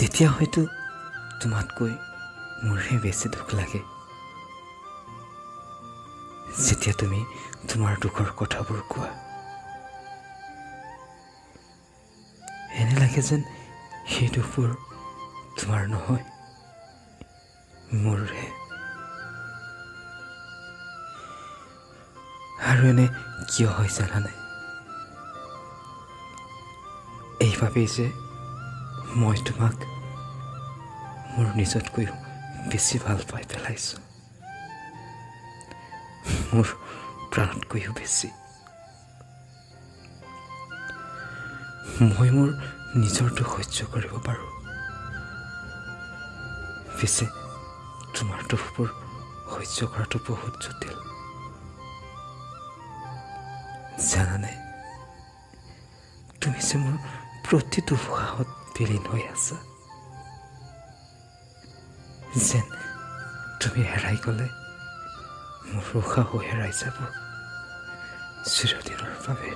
তেতিয়া হয়তো তোমাতকৈ মোৰহে বেছি দুখ লাগে যেতিয়া তুমি তোমাৰ দুখৰ কথাবোৰ কোৱা এনে লাগে যেন সেই দুখবোৰ তোমাৰ নহয় মোৰহে আৰু এনে কিয় হয় জানানে এইবাবেই যে মই তোমাক মোৰ নিজতকৈও বেছি ভাল পাই পেলাইছোঁ মোৰ প্ৰাণতকৈও বেছি মই মোৰ নিজৰটো সহ্য কৰিব পাৰোঁ পিছে তোমাৰ দুখবোৰ সহ্য কৰাটো বহুত জটিল জানানে তুমি যে মোৰ প্ৰতিটো উশাহত বিলীন হৈ আছা যেন তুমি হেৰাই গ'লে মোৰ উশাহো হেৰাই যাব চিৰদিনৰ বাবে